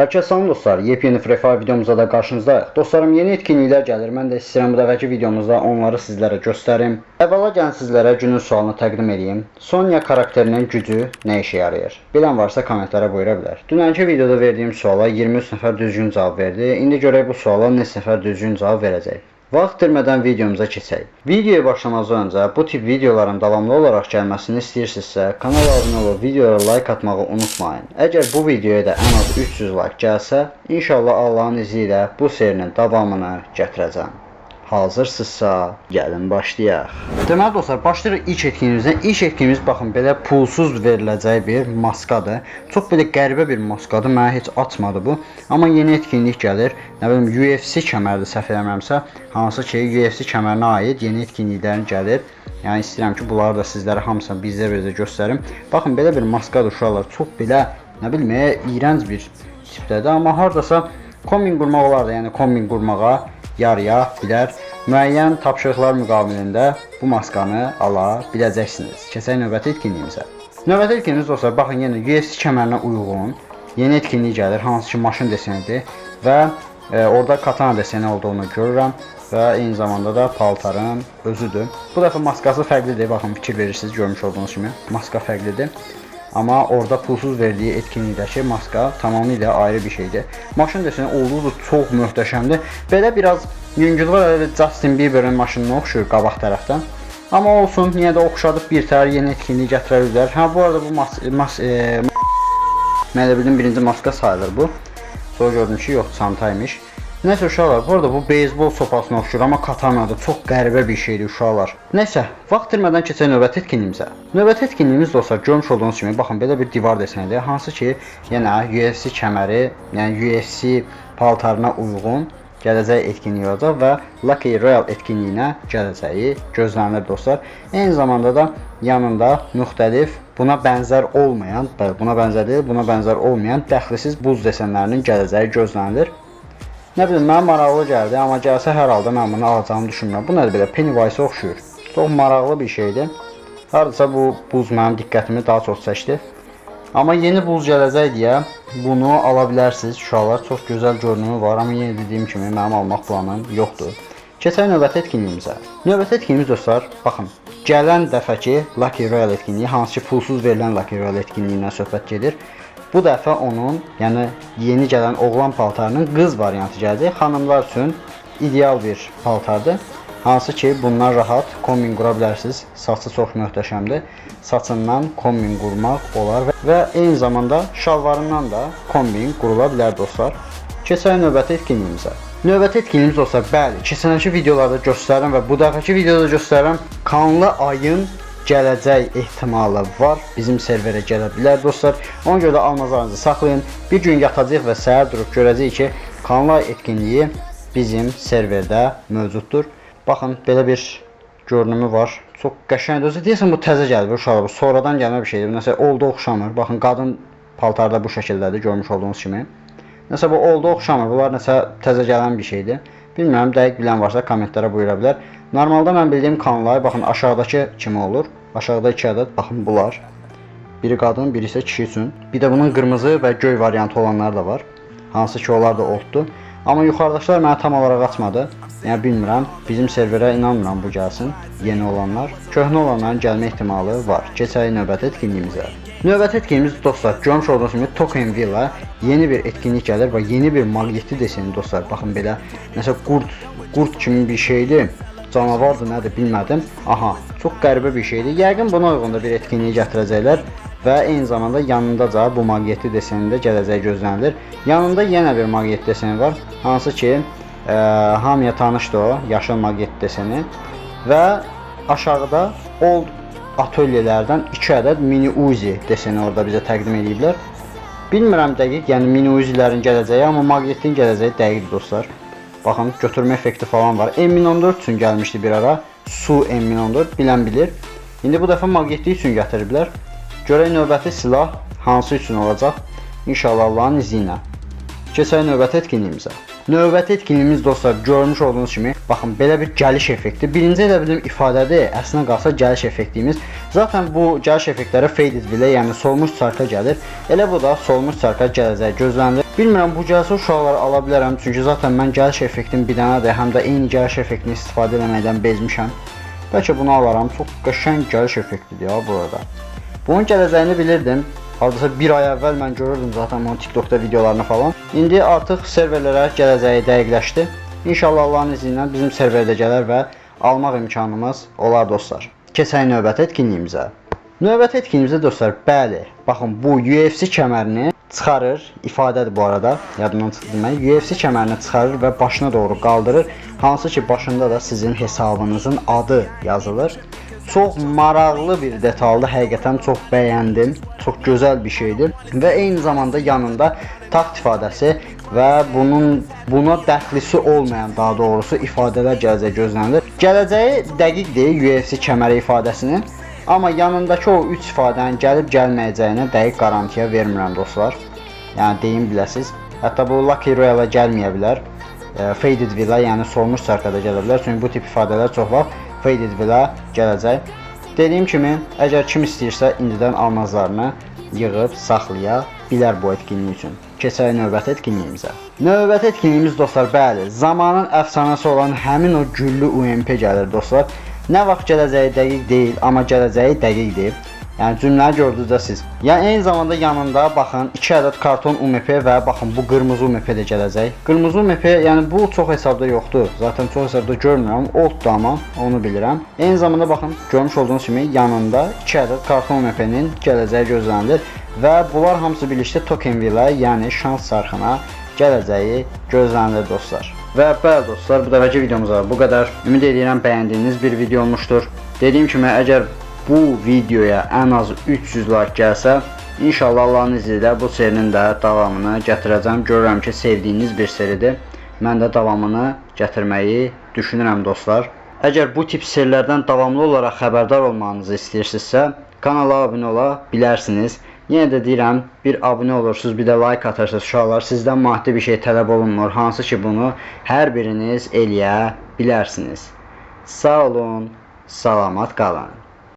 Herkese salam dostlar, yepyeni Free Fire videomuzda da qarşınızdayıq. Dostlarım, yeni etkinliklər gəlir. Mən də istəyirəm bu dəfəki videomuzda onları sizlərə göstərim. Əvvəla gəlin sizlərə günün sualını təqdim edeyim. Sonya karakterinin gücü nə işə yarayır? Bilən varsa kommentlərə buyura bilər. Dünənki videoda verdiyim suala 23 nəfər düzgün cavab verdi. İndi görək bu suala neçə nəfər düzgün cavab verəcək. Vaxt itirmədən videomuza keçək. Videoya başlamazdan öncə bu tip videoların davamlı olaraq gəlməsini istəyirsinizsə, kanala abunə olub videoya like atmağı unutmayın. Əgər bu videoya da ən az 300 like gəlsə, inşallah Allahın izni ilə bu serinin davamını gətirəcəm. Hazırsınızsa, gəlin başlayaq. Deməli dostlar, başlayırıq ilk etkinliğimizdən. İlk etkinliğimiz baxın belə pulsuz veriləcək bir maskadır. Çox belə qəribə bir maskadır. Mənə heç açmadı bu. Amma yeni etkinlik gəlir. Nə bilim UFC kəməridir səhv eləmirəmsə, hansı ki UFC kəmərinə aid yeni etkinliklərin gəlir. Yəni istəyirəm ki, bunları da sizlərə hamısını bizə göstərim. Baxın belə bir maskadır uşaqlar. Çox belə nə bilim iyrənc bir tipdədir, amma hardasa kombin qurmaq olar da, yəni kombin qurmağa yaraya bilər. Müəyyən tapşırıqlar müqabilində bu maskanı ala biləcəksiniz. Keçək növbəti etkinliyimizə. Növbəti etkinliyimiz dostlar, baxın yenə UFC kəmərinə uyğun yeni etkinlik gəlir, hansı ki maşın desenidir və orada katana deseni olduğunu görürəm və eyni zamanda da paltarın özüdür. Bu dəfə maskası fərqlidir. Baxın, fikir verirsiniz, görmüş olduğunuz kimi maska fərqlidir. Amma orada pulsuz verdiyi etkinlikdəki maska tamamilə ayrı bir şeydir. Maşın deseni olduğu çox möhtəşəmdir. Belə biraz yüngüllər Justin Bieber'in maşınına oxşuyur qabaq tərəfdən. Amma olsun, yenə də oxşadıb bir təhər yeni etkinlik gətirə bilər. Hə, bu arada bu mən də bildim birinci maska sayılır bu. Sonra gördüm ki, yox, çantaymış. Nəysə uşaqlar, bu arada bu beyzbol sopasına oxşur, amma katanadır. Çox qəribə bir şeydir uşaqlar. Nəysə, vaxt itirmədən keçək növbəti etkinliyimizə. Növbəti etkinliyimiz dostlar, görmüş olduğunuz kimi, baxın belə bir divar desenidir. Hansı ki, yenə UFC kəməri, yəni UFC paltarına uyğun gələcək etkinlik olacaq və Lucky Royale etkinliyinə gələcəyi gözlənilir dostlar. Eyni zamanda da yanında müxtəlif buna bənzər olmayan, buna bənzər deyil, buna bənzər olmayan dəxlisiz buz desenlərinin gələcəyi gözlənilir. Nə bilim, mənə maraqlı gəldi, amma gəlsə hər halda mən bunu alacağımı düşünmürəm. Bu nədir belə, Pennywise oxşuyur. Çox maraqlı bir şeydir. Hardasa bu buz mənim diqqətimi daha çox çəkdi. Amma yeni buz gələcək deyə bunu ala bilərsiniz uşaqlar. Çox gözəl görünümü var, amma yenə dediyim kimi mənim almaq planım yoxdur. Keçək növbəti etkinliyimizə. Növbəti etkinliyimiz dostlar, baxın, gələn dəfəki Lucky Royale etkinliyi, hansı ki pulsuz verilən Lucky Royale etkinliyindən söhbət gedir. Bu dəfə onun, yəni yeni gələn oğlan paltarının qız variantı gəldi. Xanımlar üçün ideal bir paltardır. Hansı ki bundan rahat kombin qura bilərsiniz. Saçı çox möhtəşəmdir. Saçından kombin qurmaq olar və eyni zamanda şalvarından da kombin qurula bilər dostlar. Keçək növbəti etkinliyimizə. Növbəti etkinliyimiz dostlar, bəli, keçənki videolarda göstərirəm və bu dəfəki videoda göstərirəm. Kanlı ayın gələcək ehtimalı var. Bizim serverə gələ bilər dostlar. Ona görə də almazlarınızı saxlayın. Bir gün yatacağıq və səhər durub görəcəyik ki, kanlı ay etkinliyi bizim serverdə mövcuddur. Baxın, belə bir görünümü var. Çox qəşəngdir. Özü deyəsən bu təzə gəlir uşaqlar. Bu sonradan gəlmə bir şeydir. Nəsə oldu oxşamır. Baxın, qadın paltarda bu şəkildədir, görmüş olduğunuz kimi. Nəsə bu oldu oxşamır. Bunlar nəsə təzə gələn bir şeydir. Bilmirəm, dəqiq bilən varsa kommentlərə buyura bilər. Normalda mən bildiyim kanlar, baxın, aşağıdakı kimi olur. Aşağıda 2 ədəd, baxın, bunlar. Biri qadın, biri isə kişi üçün. Bir də bunun qırmızı və göy variantı olanlar da var. Hansı ki, onlar da oldu. Amma yuxarıdakılar mənə tam olaraq açmadı. Yəni, bilmirəm, bizim serverə inanmıram bu gəlsin, yeni olanlar. Köhnə olanların gəlmə ehtimalı var. Keçək növbəti etkinliyimizə. Növbəti etkinliyimiz dostlar, görmüş olduğunuz kimi Token Villa yeni bir etkinlik gəlir və yeni bir maqnitli deseni dostlar. Baxın belə, nəsə qurd kimi bir şeydir. Canavardır, nədir bilmədim. Aha, çox qəribə bir şeydir. Yəqin buna uyğun da bir etkinliyi gətirəcəklər və eyni zamanda yanındaca bu maqnitli desenində gələcək gözlənilir. Yanında yenə bir maqnitli deseni var, hansı ki hamıya tanışdır o, yaşıl maqnitli deseni və aşağıda old atölyelərdən 2 ədəd mini Uzi deseni orada bizə təqdim ediblər. Bilmirəm dəqiq, yəni mini Uzilərin gələcəyi, amma maqnitlinin gələcəyi dəqiqdir dostlar. Baxın, götürmə effekti falan var. M1014 üçün gəlmişdi bir ara. Su M1014 bilən bilir. İndi bu dəfə maqnitli üçün gətiriblər. Görək növbəti silah hansı üçün olacaq? İnşallah Allahın izni ilə. Keçək növbəti etkinliyimizə. Növbəti etkinliyimiz dostlar, görmüş olduğunuz kimi, baxın, belə bir gəliş effekti. Birinci elə bildim ifadədir, əslində qalsa gəliş effektimiz. Zaten bu gəliş effektləri faded bilə, yəni solmuş çarka gəlir. Elə bu da solmuş çarka gələcək gözlənilir. Bilmirəm bu gəlsə uşaqlar ala bilərəm, çünki zaten mən gəliş effektim bir dənədir, həm də eyni gəliş effektini istifadə etməkdən bezmişəm. Bəlkə bunu alaram, çox qəşəng gəliş effektidir ya burada. Bunun gələcəyini bilirdim. Hardasa bir ay əvvəl mən görürdüm zaten onun TikTokda videolarını falan. İndi artıq serverlərə gələcəyi dəqiqləşdi. İnşallah Allahın izni ilə bizim serverdə gələr və almaq imkanımız olar dostlar. Keçək növbəti etkinliyimizə. Növbəti etkinliyimizdə dostlar, bəli, baxın bu UFC kəmərini çıxarır, ifadədir bu arada, yadımdan çıxdı demək. UFC kəmərini çıxarır və başına doğru qaldırır. Hansı ki başında da sizin hesabınızın adı yazılır. Çox maraqlı bir detaldır, həqiqətən çox bəyəndim, çox gözəl bir şeydir və eyni zamanda yanında taxt ifadəsi və buna dəxlisi olmayan, daha doğrusu ifadələr gələcək gözlənilir. Gələcəyi dəqiqdir UFC kəməri ifadəsinin, amma yanındakı o 3 ifadənin gəlib gəlməyəcəyinə dəqiq qarantiya vermirəm dostlar. Yəni deyim biləsiz. Hətta bu Lucky Royale gəlməyə bilər. Faded Villa, yəni solmuş çarxada gələ bilər. Çünki bu tip ifadələr çox vaxt Faded Villa gələcək. Dediyim kimi, əgər kim istəyirsə indidən almazlarını yığıb saxlaya bilər bu etkinlik üçün. Keçək növbəti etkinliyimizə. Növbəti etkinliyimiz dostlar, bəli, zamanın əfsanəsi olan həmin o güllü UMP gəlir dostlar. Nə vaxt gələcəyi dəqiq deyil, amma gələcəyi dəqiqdir. Yəni cümləni gördünüz də siz. Yəni eyni zamanda yanında baxın 2 ədəd karton UMP və baxın bu qırmızı UMP də gələcək. Qırmızı UMP, yəni bu çox hesabda yoxdur. Zaten çox hesabda görmürəm. Olddur amma onu bilirəm. Eyni zamanda baxın görmüş olduğunuz kimi yanında 2 ədəd karton UMP-nin gələcəyi gözlənilir və bunlar hamısı birlikdə Token Villa, yəni şans çarxına gələcəyi gözlənilir dostlar. Və bəli dostlar, bu dəfəki videomuzda bu qədər. Ümid edirəm bəyəndiyiniz bir video olmuşdur. Dediyim kimi, əgər bu videoya ən az 300 like gəlsə, inşallah Allahın izni ilə bu serinin də davamını gətirəcəm. Görürəm ki, sevdiyiniz bir seridir. Mən də davamını gətirməyi düşünürəm dostlar. Əgər bu tip serilərdən davamlı olaraq xəbərdar olmanızı istəyirsinizsə, kanala abunə ola bilərsiniz. Yenə də deyirəm, bir abunə olursunuz, bir də like atarsınız uşaqlar. Sizdən maddi bir şey tələb olunmur. Hansı ki bunu hər biriniz eləyə bilərsiniz. Sağ olun, salamat qalın.